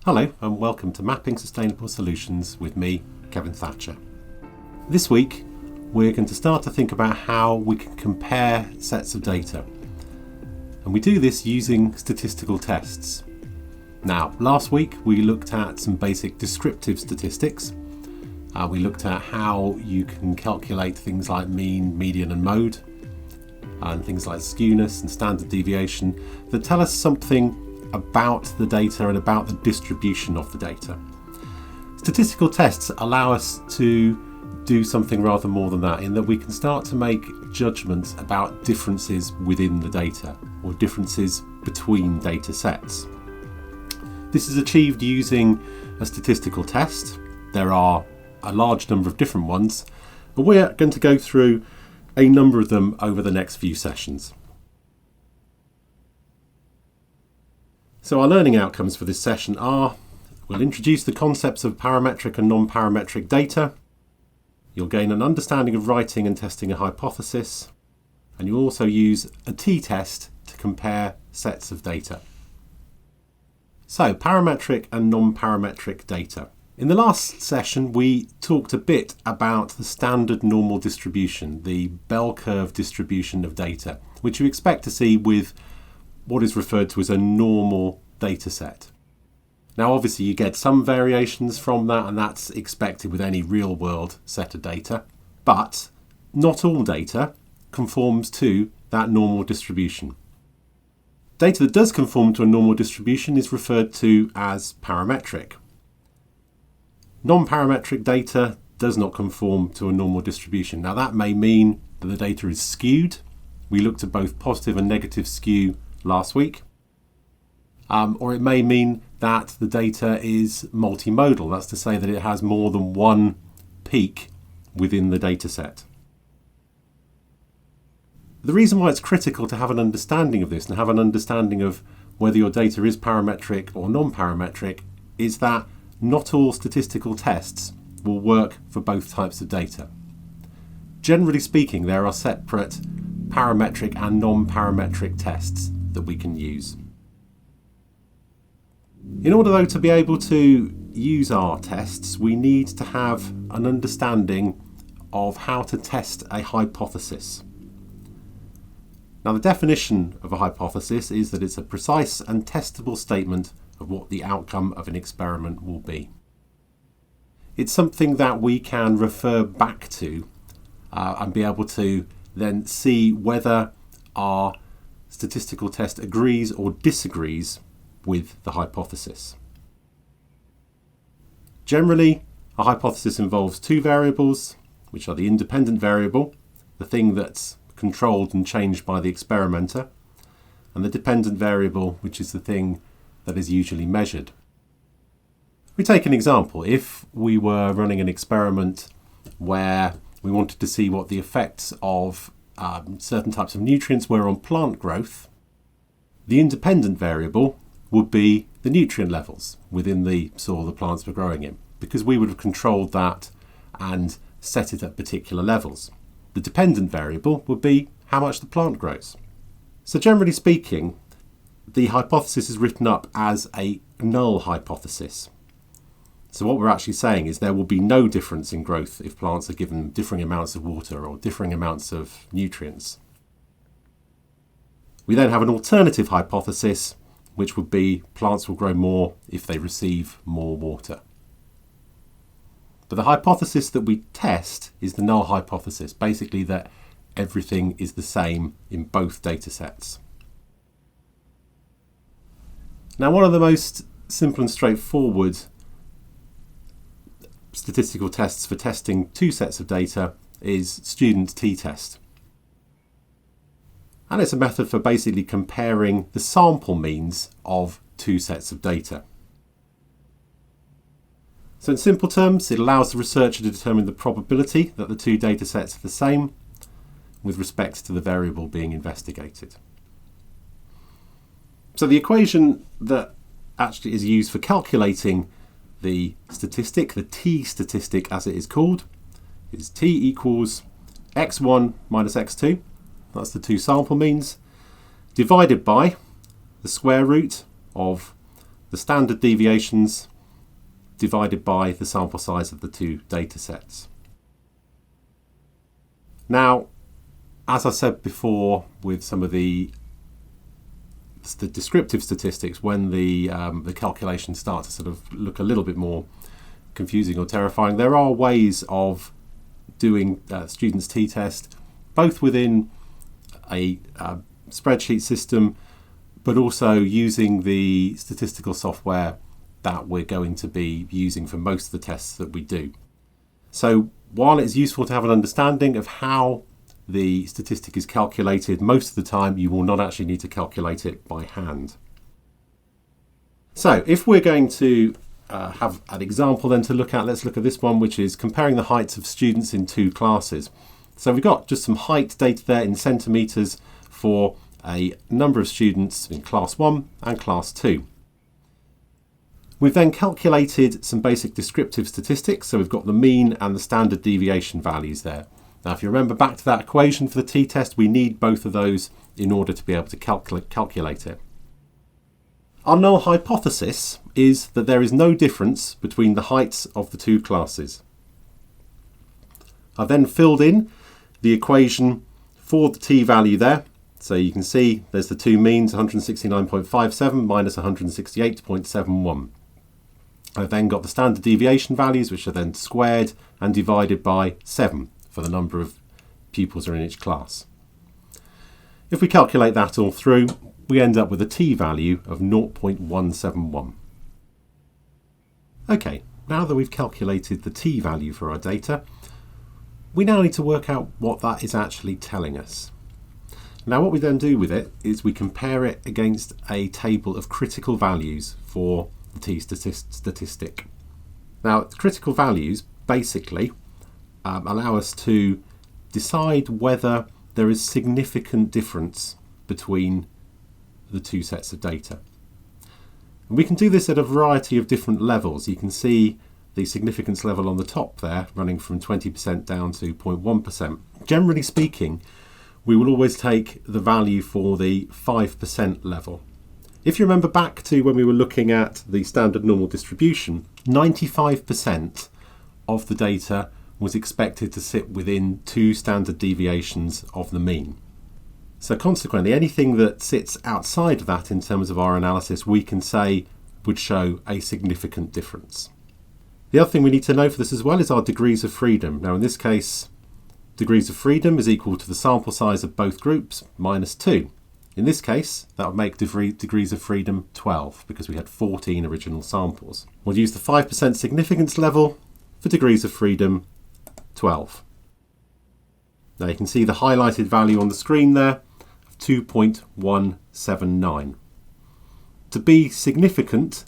Hello and welcome to Mapping Sustainable Solutions with me, Kevin Thatcher. This week we're going to start to think about how we can compare sets of data. And we do this using statistical tests. Now, last week we looked at some basic descriptive statistics. We looked at how you can calculate things like mean, median and mode, and things like skewness and standard deviation that tell us something about the data and about the distribution of the data. Statistical tests allow us to do something rather more than that, in that we can start to make judgments about differences within the data or differences between data sets. This is achieved using a statistical test. There are a large number of different ones, and we're going to go through a number of them over the next few sessions. So our learning outcomes for this session are: we'll introduce the concepts of parametric and non-parametric data, you'll gain an understanding of writing and testing a hypothesis, and you'll also use a t-test to compare sets of data. So, parametric and non-parametric data. In the last session we talked a bit about the standard normal distribution, the bell curve distribution of data, which you expect to see with what is referred to as a normal data set. Now obviously you get some variations from that, and that's expected with any real world set of data, but not all data conforms to that normal distribution. Data that does conform to a normal distribution is referred to as parametric. Non-parametric data does not conform to a normal distribution. Now that may mean that the data is skewed. We looked at both positive and negative skew last week. Or it may mean that the data is multimodal. That's to say that it has more than one peak within the data set. The reason why it's critical to have an understanding of this and have an understanding of whether your data is parametric or non-parametric is that not all statistical tests will work for both types of data. Generally speaking, there are separate parametric and non-parametric tests that we can use. In order though to be able to use our tests, we need to have an understanding of how to test a hypothesis. Now the definition of a hypothesis is that it's a precise and testable statement of what the outcome of an experiment will be. It's something that we can refer back to and be able to then see whether our statistical test agrees or disagrees with the hypothesis. Generally, a hypothesis involves two variables, which are the independent variable, the thing that's controlled and changed by the experimenter, and the dependent variable, which is the thing that is usually measured. We take an example. If we were running an experiment where we wanted to see what the effects of certain types of nutrients were on plant growth, the independent variable would be the nutrient levels within the soil the plants were growing in, because we would have controlled that and set it at particular levels. The dependent variable would be how much the plant grows. So generally speaking, the hypothesis is written up as a null hypothesis. So what we're actually saying is there will be no difference in growth if plants are given differing amounts of water or differing amounts of nutrients. We then have an alternative hypothesis, which would be plants will grow more if they receive more water. But the hypothesis that we test is the null hypothesis, basically that everything is the same in both data sets. Now, one of the most simple and straightforward statistical tests for testing two sets of data is student t-test. And it's a method for basically comparing the sample means of two sets of data. So in simple terms, it allows the researcher to determine the probability that the two data sets are the same with respect to the variable being investigated. So the equation that actually is used for calculating the statistic, the t-statistic as it is called, is t equals x1 minus x2, that's the two sample means, divided by the square root of the standard deviations divided by the sample size of the two data sets. Now, as I said before with some of the descriptive statistics, when the calculations start to sort of look a little bit more confusing or terrifying, there are ways of doing students' t-test, both within a spreadsheet system, but also using the statistical software that we're going to be using for most of the tests that we do. So while it's useful to have an understanding of how the statistic is calculated, most of the time you will not actually need to calculate it by hand. So if we're going to have an example then to look at, let's look at this one, which is comparing the heights of students in two classes. So we've got just some height data there in centimetres for a number of students in class 1 and class 2. We've then calculated some basic descriptive statistics, so we've got the mean and the standard deviation values there. Now if you remember back to that equation for the t-test, we need both of those in order to be able to calculate it. Our null hypothesis is that there is no difference between the heights of the two classes. I've then filled in the equation for the t-value there. So you can see there's the two means, 169.57 minus 168.71. I've then got the standard deviation values, which are then squared and divided by 7 for the number of pupils are in each class. If we calculate that all through, we end up with a t-value of 0.171. Okay, now that we've calculated the t-value for our data, we now need to work out what that is actually telling us. Now what we then do with it is we compare it against a table of critical values for the t-statistic. Now critical values basically allow us to decide whether there is significant difference between the two sets of data. And we can do this at a variety of different levels. You can see the significance level on the top there running from 20% down to 0.1%. Generally speaking, we will always take the value for the 5% level. If you remember back to when we were looking at the standard normal distribution, 95% of the data was expected to sit within 2 standard deviations of the mean. So consequently, anything that sits outside of that in terms of our analysis, we can say would show a significant difference. The other thing we need to know for this as well is our degrees of freedom. Now in this case, degrees of freedom is equal to the sample size of both groups minus 2. In this case, that would make degrees of freedom 12 because we had 14 original samples. We'll use the 5% significance level for degrees of freedom 12. Now you can see the highlighted value on the screen there of 2.179. To be significant,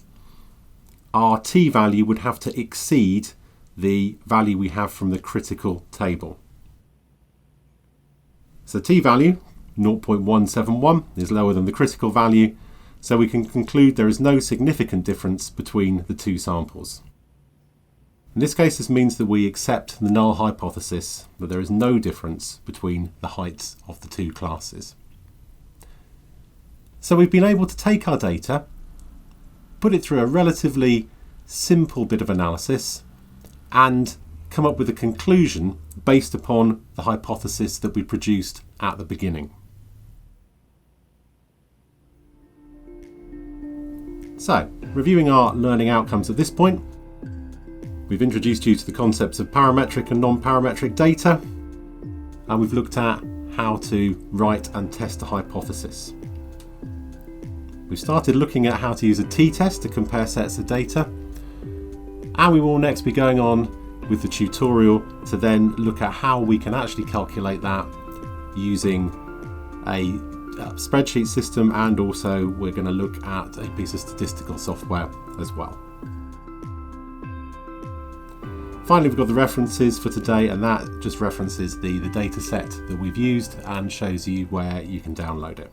our t-value would have to exceed the value we have from the critical table. So t-value 0.171 is lower than the critical value, so we can conclude there is no significant difference between the two samples. In this case, this means that we accept the null hypothesis that there is no difference between the heights of the two classes. So we've been able to take our data, put it through a relatively simple bit of analysis, and come up with a conclusion based upon the hypothesis that we produced at the beginning. So, reviewing our learning outcomes at this point, we've introduced you to the concepts of parametric and non-parametric data, and we've looked at how to write and test a hypothesis. We've started looking at how to use a t-test to compare sets of data, and we will next be going on with the tutorial to then look at how we can actually calculate that using a spreadsheet system, and also we're going to look at a piece of statistical software as well. Finally, we've got the references for today, and that just references the data set that we've used and shows you where you can download it.